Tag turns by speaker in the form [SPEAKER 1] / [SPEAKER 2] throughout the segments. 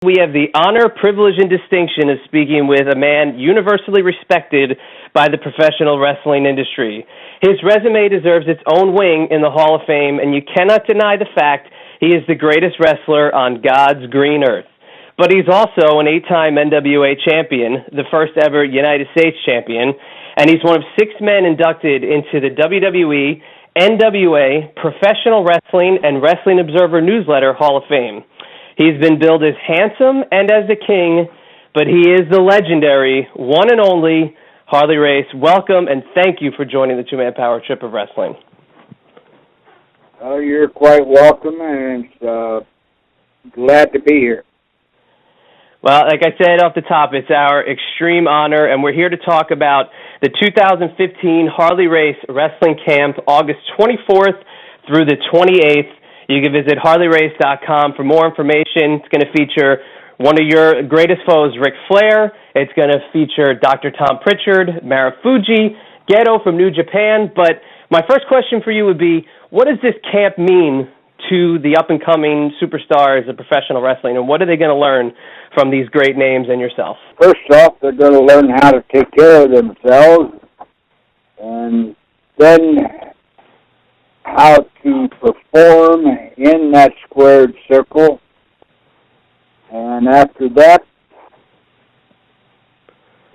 [SPEAKER 1] We have the honor, privilege, and distinction of speaking with a man universally respected by the professional wrestling industry. His resume deserves its own wing in the Hall of Fame, and you cannot deny the fact he is the greatest wrestler on God's green earth. But he's also an 8-time NWA champion, the first ever United States champion, and he's one of 6 men inducted into the WWE, NWA, Professional Wrestling, and Wrestling Observer Newsletter Hall of Fame. He's been billed as handsome and as the king, but he is the legendary, one and only Harley Race. Welcome, and thank you for joining the Two-Man Power Trip of Wrestling.
[SPEAKER 2] Oh, you're quite welcome, and glad to be here.
[SPEAKER 1] Well, like I said off the top, it's our extreme honor, and we're here to talk about the 2015 Harley Race Wrestling Camp, August 24th through the 28th. You can visit HarleyRace.com for more information. It's going to feature one of your greatest foes, Ric Flair. It's going to feature Dr. Tom Pritchard, Marufuji, Gedo from New Japan. But my first question for you would be, what does this camp mean to the up-and-coming superstars of professional wrestling, and what are they going to learn from these great names and yourself?
[SPEAKER 2] First off, they're going to learn how to take care of themselves, and then how to perform in that squared circle. And after that,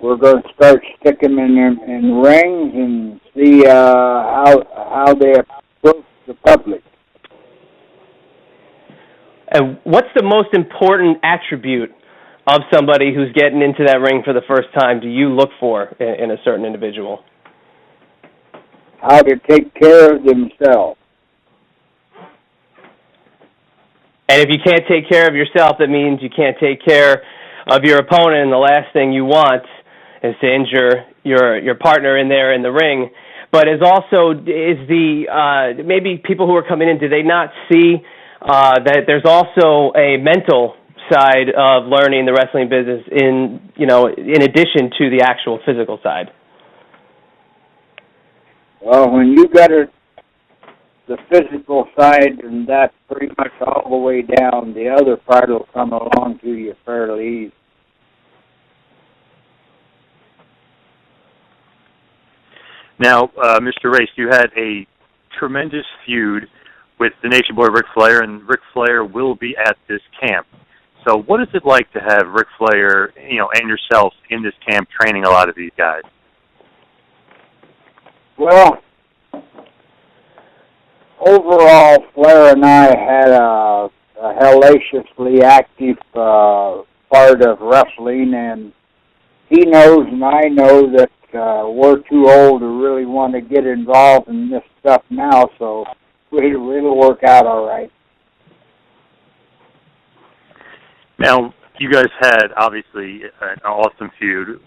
[SPEAKER 2] we're going to start sticking them in rings and see how they approach the public.
[SPEAKER 1] And what's the most important attribute of somebody who's getting into that ring for the first time do you look for in a certain individual?
[SPEAKER 2] How to take care of themselves.
[SPEAKER 1] And if you can't take care of yourself, that means you can't take care of your opponent, and the last thing you want is to injure your partner in there in the ring. But maybe people who are coming in, do they not see that there's also a mental side of learning the wrestling business in addition to the actual physical side?
[SPEAKER 2] Well, when you got the physical side, and that's pretty much all the way down, the other part will come along to you fairly easy.
[SPEAKER 3] Now, Mr. Race, you had a tremendous feud with the Nation Boy Ric Flair, and Ric Flair will be at this camp. So what is it like to have Ric Flair, and yourself in this camp training a lot of these guys?
[SPEAKER 2] Well, overall, Flair and I had a hellaciously active part of wrestling, and he knows and I know that we're too old to really want to get involved in this stuff now, so it'll work out all right.
[SPEAKER 3] Now, you guys had, obviously, an awesome feud.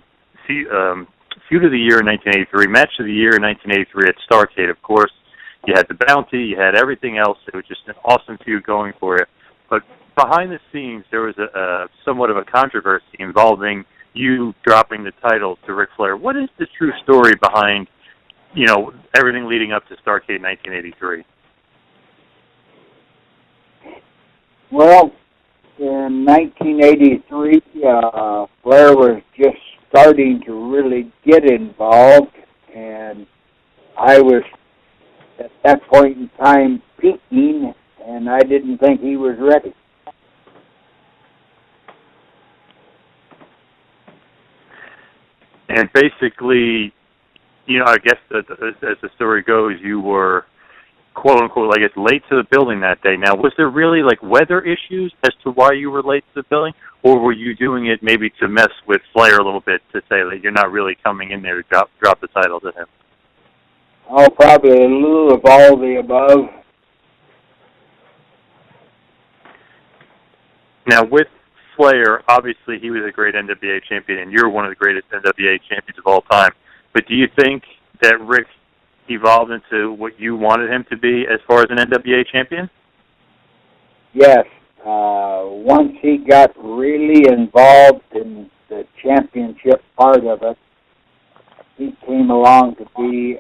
[SPEAKER 3] Feud of the year in 1983, match of the year in 1983 at Starrcade, of course. You had the bounty, you had everything else. It was just an awesome feud going for you. But behind the scenes, there was somewhat of a controversy involving you dropping the title to Ric Flair. What is the true story behind, everything leading up to Starrcade 1983?
[SPEAKER 2] Well, in 1983, Flair was just starting to really get involved, and I was at that point in time peaking, and I didn't think he was ready.
[SPEAKER 3] And basically, I guess as the story goes, you were, quote unquote, I guess, late to the building that day. Now, was there really weather issues as to why you were late to the building, or were you doing it maybe to mess with Flair a little bit to say that you're not really coming in there to drop the title to him?
[SPEAKER 2] Oh, probably a little of all the above.
[SPEAKER 3] Now, with Flair, obviously he was a great NWA champion, and you're one of the greatest NWA champions of all time. But do you think that Rick evolved into what you wanted him to be as far as an NWA champion?
[SPEAKER 2] Yes. Once he got really involved in the championship part of it, he came along to be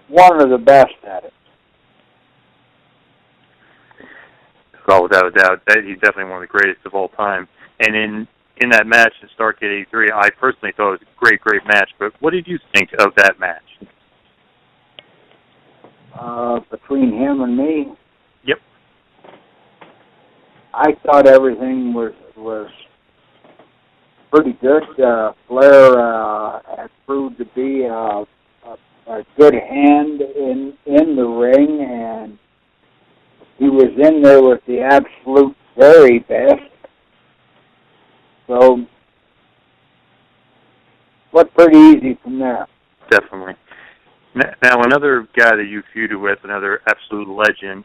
[SPEAKER 2] one of the best at it.
[SPEAKER 3] Well, without a doubt, he's definitely one of the greatest of all time. And in that match in Starrcade '83, I personally thought it was a great, great match. But what did you think of that match?
[SPEAKER 2] Between him and me?
[SPEAKER 3] Yep.
[SPEAKER 2] I thought everything was pretty good. Flair had proved to be a good hand in the ring, and he was in there with the absolute very best. So, went pretty easy from there.
[SPEAKER 3] Definitely. Now, another guy that you feuded with, another absolute legend,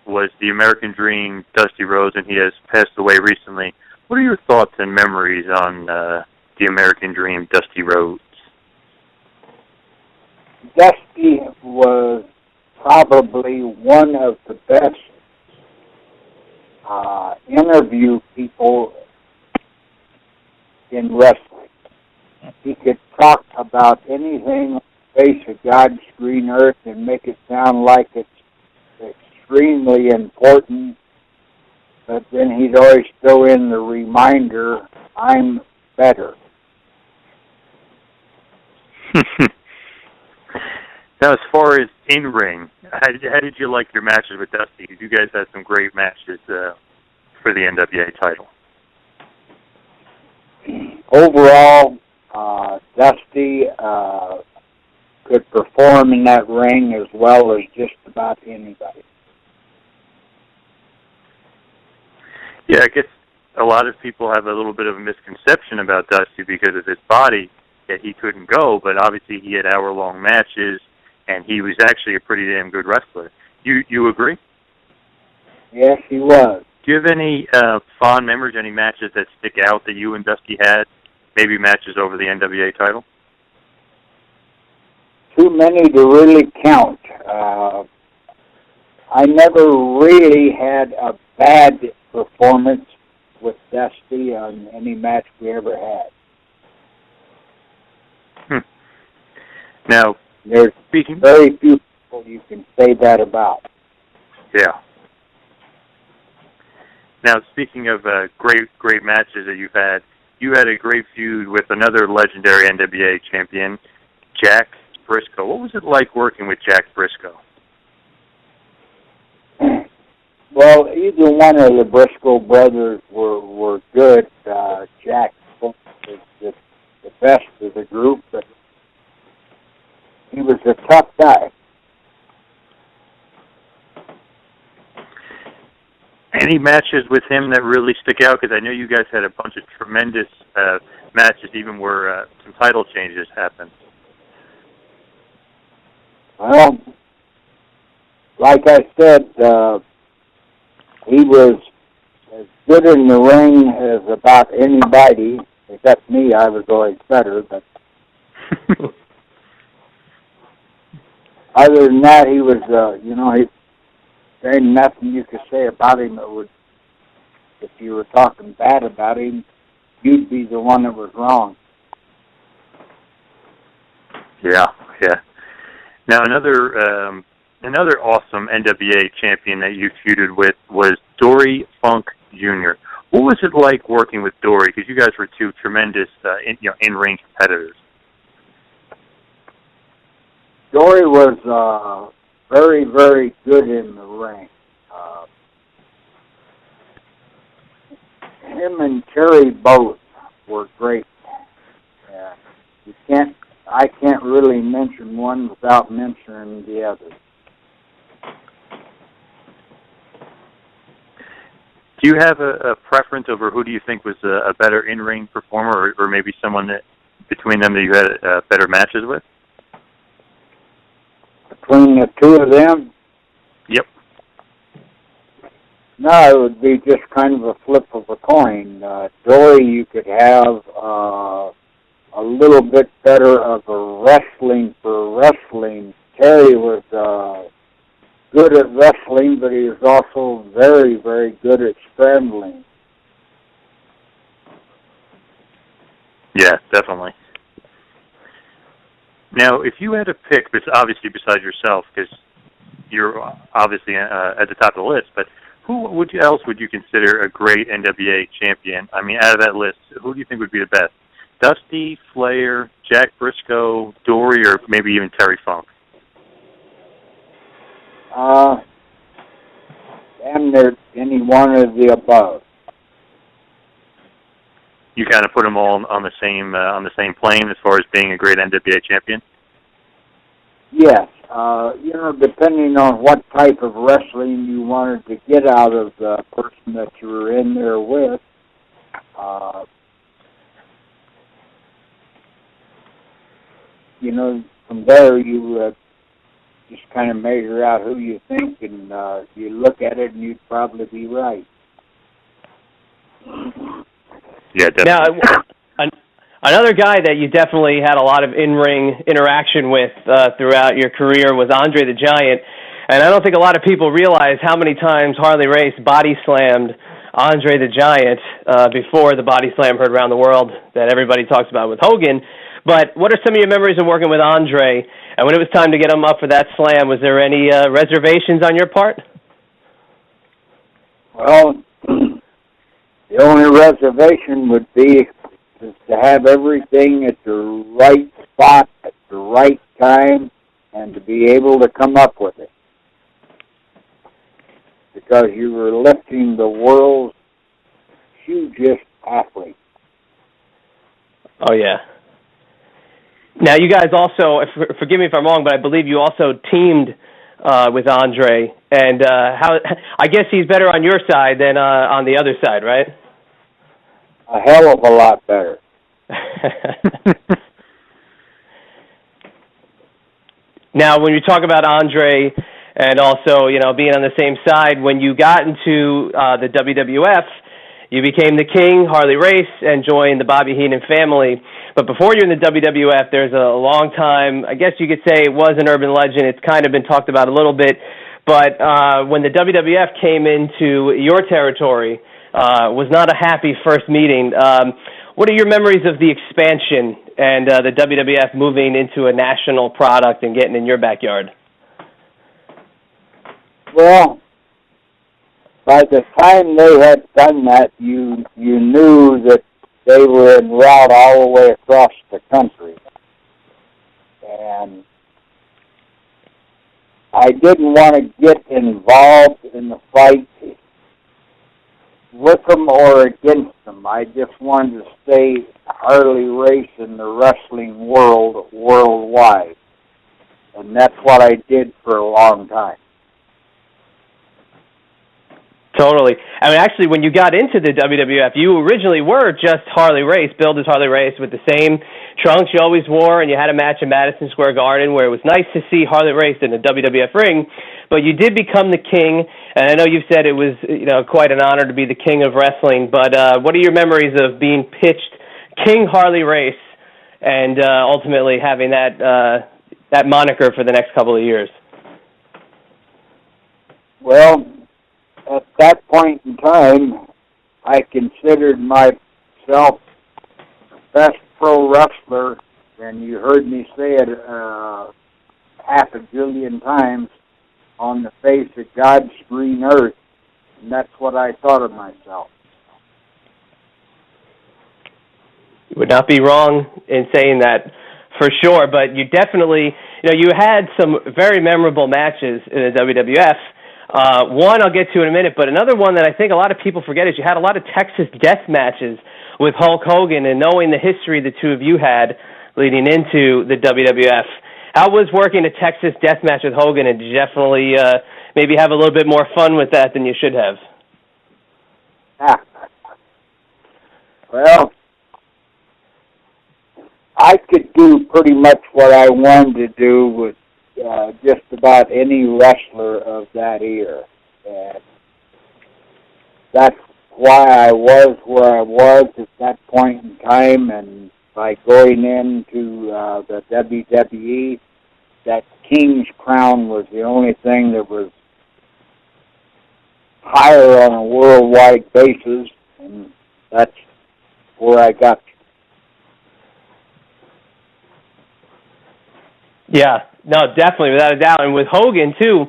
[SPEAKER 3] was the American Dream, Dusty Rhodes, and he has passed away recently. What are your thoughts and memories on the American Dream, Dusty Rhodes?
[SPEAKER 2] Dusty was probably one of the best interview people in wrestling. He could talk about anything on the face of God's green earth and make it sound like it's extremely important, but then he'd always throw in the reminder, I'm better.
[SPEAKER 3] Now, as far as in-ring, how did you like your matches with Dusty? Because you guys had some great matches for the NWA title.
[SPEAKER 2] Overall, Dusty could perform in that ring as well as just about anybody.
[SPEAKER 3] Yeah, I guess a lot of people have a little bit of a misconception about Dusty because of his body, that he couldn't go, but obviously he had hour-long matches, and he was actually a pretty damn good wrestler. You agree?
[SPEAKER 2] Yes, he was.
[SPEAKER 3] Do you have any fond memories, any matches that stick out that you and Dusty had? Maybe matches over the NWA title?
[SPEAKER 2] Too many to really count. I never really had a bad performance with Dusty on any match we ever had.
[SPEAKER 3] Now,
[SPEAKER 2] there's very few people you can say that about.
[SPEAKER 3] Yeah. Now, speaking of great matches that you had a great feud with another legendary NWA champion, Jack Briscoe. What was it like working with Jack Briscoe?
[SPEAKER 2] Well, either one of the Briscoe brothers were good. Jack was the best of the group, but he was a tough guy.
[SPEAKER 3] Any matches with him that really stick out? Because I know you guys had a bunch of tremendous matches, even where some title changes happened.
[SPEAKER 2] Well, like I said, he was as good in the ring as about anybody, except me. I was always better, but other than that, he was, there ain't nothing you could say about him that would, if you were talking bad about him, you'd be the one that was wrong.
[SPEAKER 3] Yeah. Now, another awesome NWA champion that you feuded with was Dory Funk Jr. What was it like working with Dory? Because you guys were two tremendous in-ring competitors.
[SPEAKER 2] Dory was very, very good in the ring. Him and Terry both were great. I can't really mention one without mentioning the other.
[SPEAKER 3] Do you have a preference over who do you think was a better in-ring performer, or maybe someone that between them that you had better matches with?
[SPEAKER 2] Between the two of them?
[SPEAKER 3] Yep.
[SPEAKER 2] No, it would be just kind of a flip of a coin. Dory, you could have a little bit better of a wrestling for wrestling. Terry was good at wrestling, but he was also very, very good at scrambling.
[SPEAKER 3] Yeah, definitely. Now, if you had to pick, obviously besides yourself, because you're obviously at the top of the list, but else would you consider a great NWA champion? I mean, out of that list, who do you think would be the best? Dusty, Flair, Jack Briscoe, Dory, or maybe even Terry Funk?
[SPEAKER 2] Damn near any one of the above.
[SPEAKER 3] You kind of put them all on the same plane as far as being a great NWA champion?
[SPEAKER 2] Yes. Depending on what type of wrestling you wanted to get out of the person that you were in there with, from there you just kind of measure out who you think, and you look at it and you'd probably be right.
[SPEAKER 3] Yeah, definitely.
[SPEAKER 1] Now, another guy that you definitely had a lot of in-ring interaction with throughout your career was Andre the Giant, and I don't think a lot of people realize how many times Harley Race body slammed Andre the Giant before the body slam heard around the world that everybody talks about with Hogan. But what are some of your memories of working with Andre? And when it was time to get him up for that slam, was there any reservations on your part?
[SPEAKER 2] Well, the only reservation would be to have everything at the right spot at the right time and to be able to come up with it. Because you were lifting the world's hugest athlete.
[SPEAKER 1] Oh, yeah. Now, you guys also, forgive me if I'm wrong, but I believe you also teamed with Andre. And I guess he's better on your side than on the other side, right?
[SPEAKER 2] A hell of a lot better.
[SPEAKER 1] Now, when you talk about Andre and also, being on the same side, when you got into the WWF, you became the King, Harley Race, and joined the Bobby Heenan family. But before you're in the WWF, there's a long time, I guess you could say it was an urban legend. It's kind of been talked about a little bit. But when the WWF came into your territory, was not a happy first meeting. What are your memories of the expansion and the WWF moving into a national product and getting in your backyard?
[SPEAKER 2] Well, by the time they had done that, you knew that they were en route all the way across the country. And I didn't want to get involved in the fight with them or against them. I just wanted to stay Harley Race in the wrestling world worldwide. And that's what I did for a long time.
[SPEAKER 1] Totally. I mean, actually, when you got into the WWF, you originally were just Harley Race, billed as Harley Race with the same trunks you always wore, and you had a match in Madison Square Garden where it was nice to see Harley Race in the WWF ring, but you did become the King, and I know you've said it was quite an honor to be the King of wrestling, but what are your memories of being pitched King Harley Race and ultimately having that moniker for the next couple of years?
[SPEAKER 2] Well, at that point in time, I considered myself the best pro wrestler, and you heard me say it half a jillion times, on the face of God's green earth, and that's what I thought of myself.
[SPEAKER 1] You would not be wrong in saying that, for sure, but you definitely, you had some very memorable matches in the WWF. One I'll get to in a minute, but another one that I think a lot of people forget is you had a lot of Texas death matches with Hulk Hogan, and knowing the history the two of you had leading into the WWF. How was working a Texas death match with Hogan, and did you definitely maybe have a little bit more fun with that than you should have?
[SPEAKER 2] Well, I could do pretty much what I wanted to do with just about any wrestler of that era. And that's why I was where I was at that point in time, and by going into the WWE, that King's crown was the only thing that was higher on a worldwide basis, and that's where I got to.
[SPEAKER 1] Yeah, no, definitely, without a doubt. And with Hogan, too,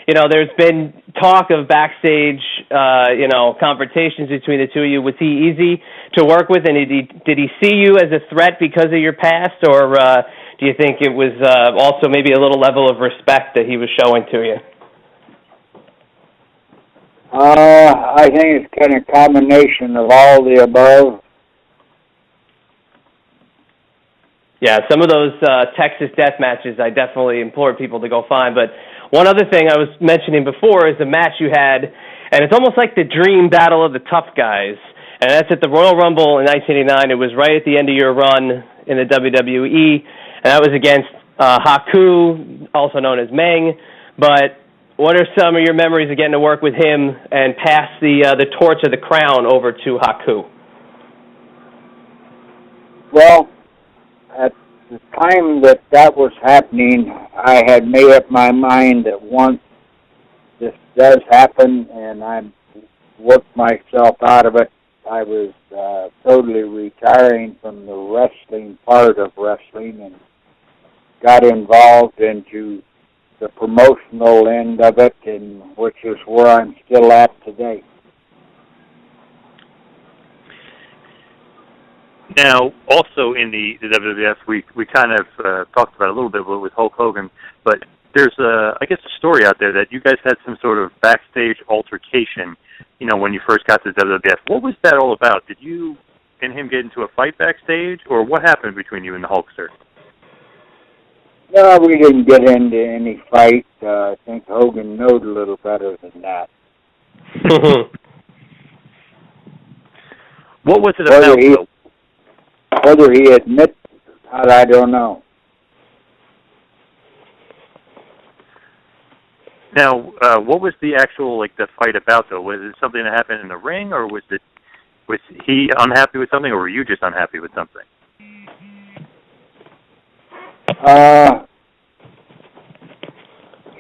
[SPEAKER 1] there's been talk of backstage, confrontations between the two of you. Was he easy to work with, and did he see you as a threat because of your past, or do you think it was also maybe a little level of respect that he was showing to you?
[SPEAKER 2] I think it's kind of a combination of all the above.
[SPEAKER 1] Yeah, some of those Texas death matches I definitely implore people to go find. But one other thing I was mentioning before is the match you had, and it's almost like the dream battle of the tough guys. And that's at the Royal Rumble in 1989. It was right at the end of your run in the WWE, and that was against Haku, also known as Meng. But what are some of your memories of getting to work with him and pass the torch of the crown over to Haku?
[SPEAKER 2] Well, at the time that was happening, I had made up my mind that once this does happen and I worked myself out of it, I was totally retiring from the wrestling part of wrestling and got involved into the promotional end of it, and which is where I'm still at today.
[SPEAKER 3] Now, also in the WWF, we kind of talked about it a little bit with Hulk Hogan, but there's I guess a story out there that you guys had some sort of backstage altercation, when you first got to the WWF. What was that all about? Did you and him get into a fight backstage, or what happened between you and the Hulkster?
[SPEAKER 2] No, we didn't get into any fight. I think Hogan knowed a little better than that.
[SPEAKER 3] What was it about?
[SPEAKER 2] Whether he admits that, I don't know.
[SPEAKER 3] Now, what was the actual the fight about though? Was it something that happened in the ring, or was he unhappy with something, or were you just unhappy with something?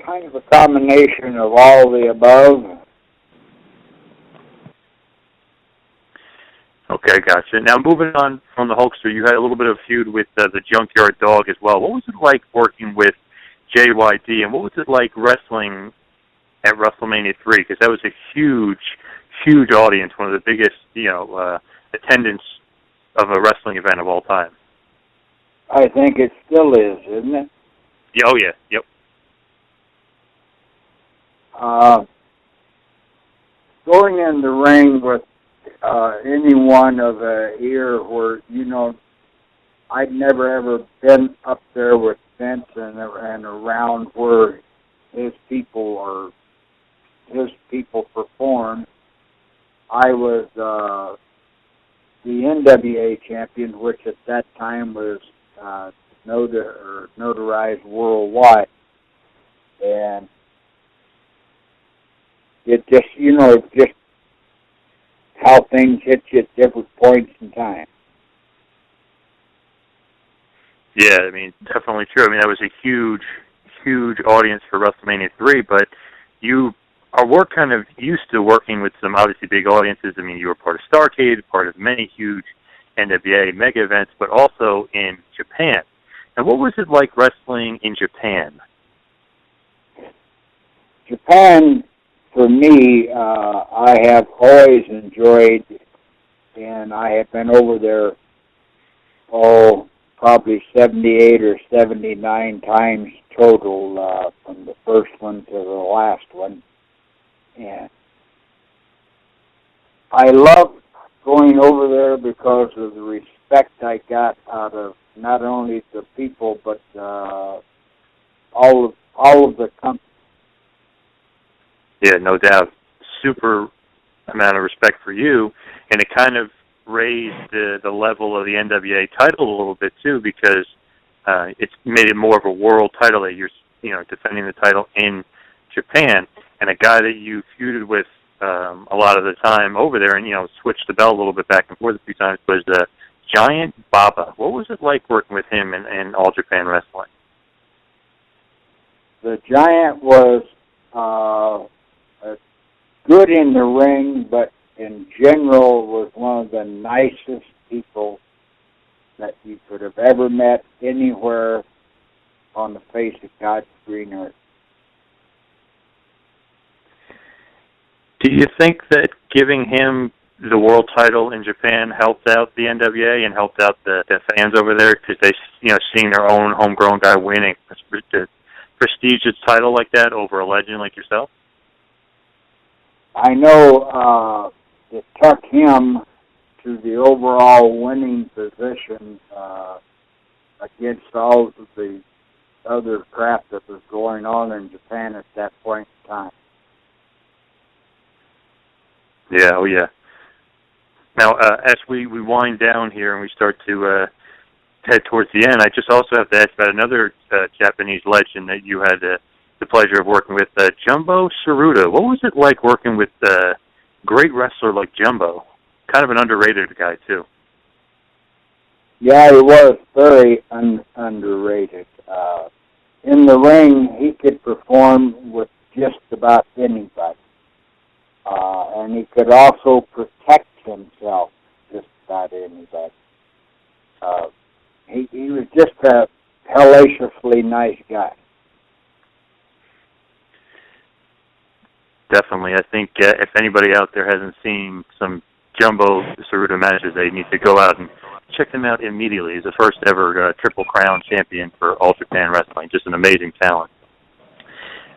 [SPEAKER 2] Kind of a combination of all the above.
[SPEAKER 3] Okay, gotcha. Now, moving on from the Hulkster, you had a little bit of feud with the Junkyard Dog as well. What was it like working with JYD, and what was it like wrestling at WrestleMania 3? Because that was a huge, huge audience, one of the biggest, attendance of a wrestling event of all time.
[SPEAKER 2] I think it still is, isn't it?
[SPEAKER 3] Yeah, oh, yeah, yep.
[SPEAKER 2] Going in the ring with anyone of a ear where, I'd never ever been up there with Vince and around where his people performed. I was the NWA champion, which at that time was notarized worldwide, and it just, just how things hit you at different points in time.
[SPEAKER 3] Yeah, I mean, definitely true. I mean, that was a huge, huge audience for WrestleMania 3, but you were kind of used to working with some obviously big audiences. I mean, you were part of Starrcade, part of many huge NWA mega events, but also in Japan. And what was it like wrestling in Japan?
[SPEAKER 2] Japan, for me, I have always enjoyed, and I have been over there, probably 78 or 79 times total, from the first one to the last one. And I love going over there because of the respect I got out of not only the people, but all of the companies.
[SPEAKER 3] Yeah, no doubt. Super amount of respect for you, and it kind of raised the level of the NWA title a little bit too, because it's made it more of a world title that you're defending the title in Japan, and a guy that you feuded with a lot of the time over there, and switched the belt a little bit back and forth a few times, was the Giant Baba. What was it like working with him in All Japan Wrestling?
[SPEAKER 2] The Giant was good in the ring, but in general was one of the nicest people that you could have ever met anywhere on the face of God's green earth.
[SPEAKER 3] Do you think that giving him the world title in Japan helped out the NWA and helped out the fans over there because they, seeing their own homegrown guy winning a prestigious title like that over a legend like yourself?
[SPEAKER 2] I know it took him to the overall winning position against all of the other crap that was going on in Japan at that point in time.
[SPEAKER 3] Yeah, oh yeah. Now, as we wind down here and we start to head towards the end, I just also have to ask about another Japanese legend that you had the pleasure of working with, Jumbo Tsuruta. What was it like working with a great wrestler like Jumbo? Kind of an underrated guy, too.
[SPEAKER 2] Yeah, he was very underrated. In the ring, he could perform with just about anybody. And he could also protect himself just about anybody. He was just a hellaciously nice guy.
[SPEAKER 3] Definitely. I think if anybody out there hasn't seen some Jumbo Tsuruta matches, they need to go out and check them out immediately. He's the first ever Triple Crown champion for All Japan Wrestling. Just an amazing talent.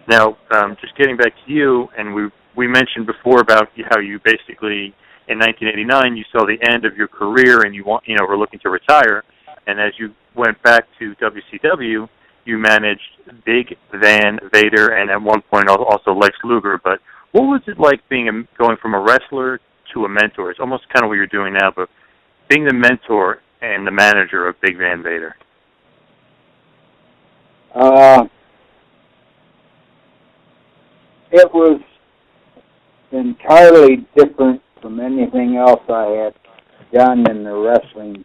[SPEAKER 3] Now, just getting back to you, and we mentioned before about how you basically, in 1989, you saw the end of your career and you were looking to retire. And as you went back to WCW, you managed Big Van Vader and at one point also Lex Luger. But what was it like going from a wrestler to a mentor? It's almost kind of what you're doing now, but being the mentor and the manager of Big Van Vader.
[SPEAKER 2] It was entirely different from anything else I had done in the wrestling.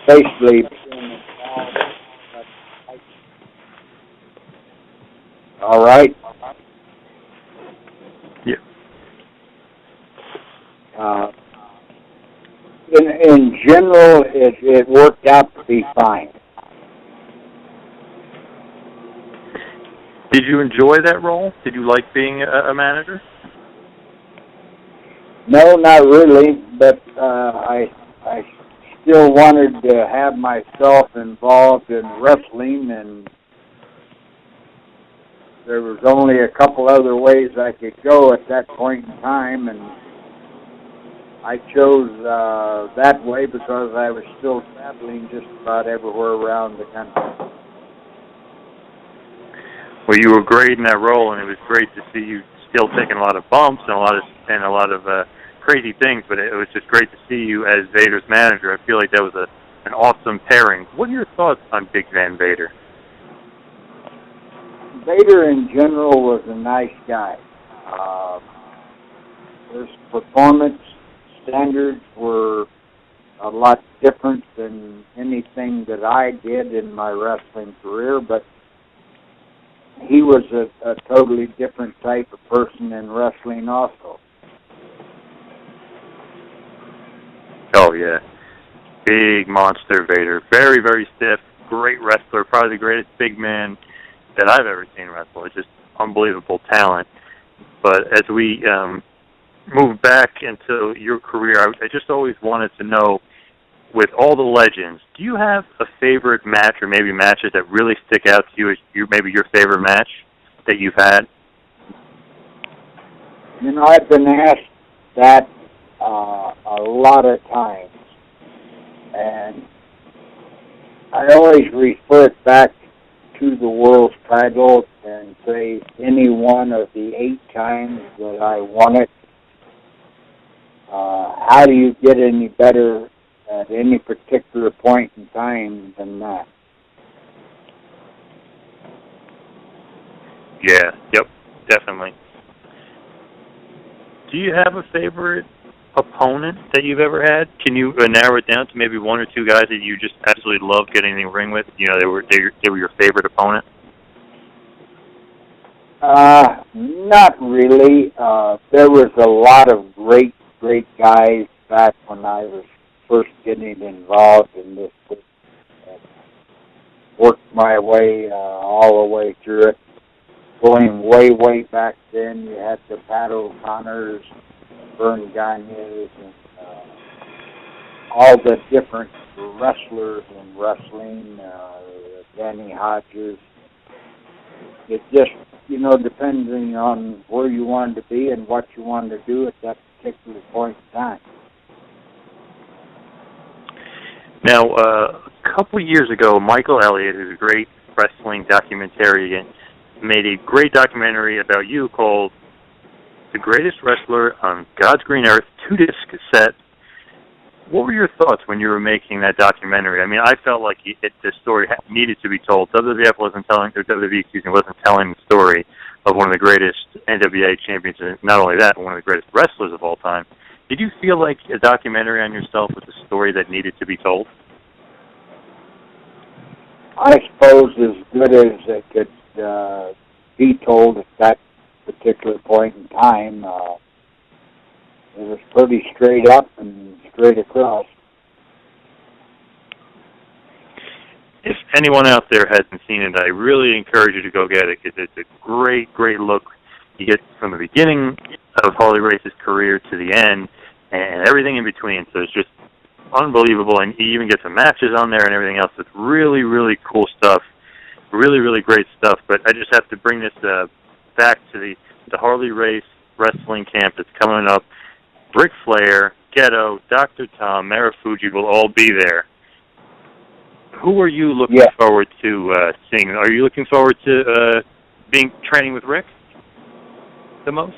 [SPEAKER 2] Basically, all right.
[SPEAKER 3] Yeah.
[SPEAKER 2] In general, it worked out to be fine.
[SPEAKER 3] Did you enjoy that role? Did you like being a manager?
[SPEAKER 2] No, not really, but I still wanted to have myself involved in wrestling, and there was only a couple other ways I could go at that point in time, and I chose that way because I was still traveling just about everywhere around the country.
[SPEAKER 3] Well, you were great in that role, and it was great to see you still taking a lot of bumps and a lot of crazy things. But it was just great to see you as Vader's manager. I feel like that was an awesome pairing. What are your thoughts on Big Van Vader?
[SPEAKER 2] Vader in general was a nice guy. His performance standards were a lot different than anything that I did in my wrestling career, but he was a totally different type of person in wrestling also.
[SPEAKER 3] Oh, yeah. Big monster Vader. Very, very stiff. Great wrestler. Probably the greatest big man that I've ever seen wrestle. It's just unbelievable talent. But as we move back into your career, I just always wanted to know, with all the legends, do you have a favorite match or maybe matches that really stick out to you as maybe your favorite match that you've had?
[SPEAKER 2] I've been asked that a lot of times, and I always refer it back to the world's title and say any one of the 8 times that I won it. How do you get any better at any particular point in time than that?
[SPEAKER 3] Yeah, yep, definitely. Do you have a favorite opponent that you've ever had? Can you narrow it down to maybe 1 or 2 guys that you just absolutely loved getting in the ring with? They were your favorite opponent?
[SPEAKER 2] Not really. There was a lot of great guys back when I was first getting involved in this, and worked my way all the way through it. going way, way back then, you had the Pat O'Connors, Vern Gagne's, and all the different wrestlers in wrestling, Danny Hodges. It just, depending on where you wanted to be and what you wanted to do at that particular point in time.
[SPEAKER 3] Now, a couple years ago, Michael Elliott, who's a great wrestling documentarian, made a great documentary about you called The Greatest Wrestler on God's Green Earth, 2-disc cassette. What were your thoughts when you were making that documentary? I mean, I felt like the story needed to be told. WWE wasn't telling the story of one of the greatest NWA champions, and not only that, but one of the greatest wrestlers of all time. Did you feel like a documentary on yourself was a story that needed to be told?
[SPEAKER 2] I suppose as good as it could be told at that particular point in time. It was pretty straight up and straight across.
[SPEAKER 3] If anyone out there hasn't seen it, I really encourage you to go get it, because it's a great, great look. You get from the beginning of Harley Race's career to the end, and everything in between. So it's just unbelievable, and you even get some matches on there and everything else. It's really, really cool stuff. Really, really great stuff. But I just have to bring this back to the Harley Race wrestling camp that's coming up. Ric Flair, Ghetto, Dr. Tom, Marufuji will all be there. Who are you looking forward to seeing? Are you looking forward to training with Rick the most?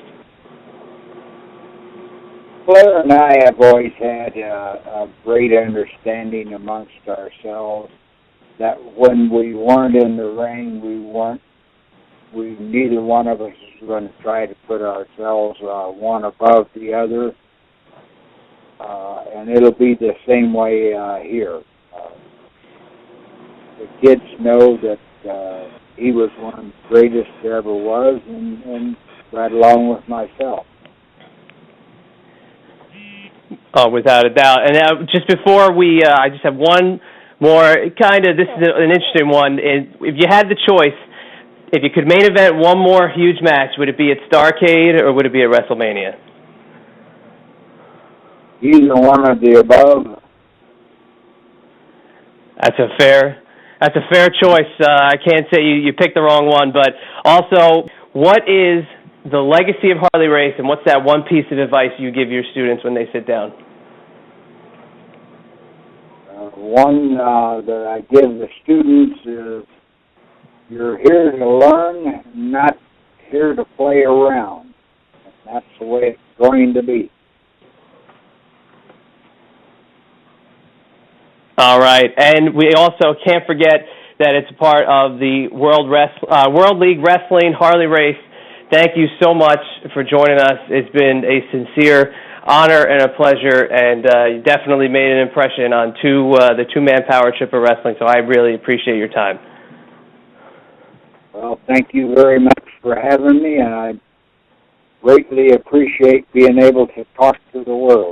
[SPEAKER 2] Flair and I have always had a great understanding amongst ourselves that when we weren't in the ring, neither one of us is going to try to put ourselves one above the other, and it'll be the same way here. The kids know that he was one of the greatest there ever was, and right along with myself.
[SPEAKER 1] Oh, without a doubt. And just before I just have one more this is an interesting one. If you had the choice, if you could main event one more huge match, would it be at Starrcade or would it be at WrestleMania?
[SPEAKER 2] Either one of the above.
[SPEAKER 1] That's a fair choice. I can't say you picked the wrong one, but also, what is the legacy of Harley Race, and what's that one piece of advice you give your students when they sit down?
[SPEAKER 2] One that I give the students is, you're here to learn, not here to play around. And that's the way it's going to be.
[SPEAKER 1] All right, and we also can't forget that it's a part of the World League Wrestling Harley Race. Thank you so much for joining us. It's been a sincere honor and a pleasure, and you definitely made an impression on the two-man power trip of wrestling, so I really appreciate your time.
[SPEAKER 2] Well, thank you very much for having me, and I greatly appreciate being able to talk to the world.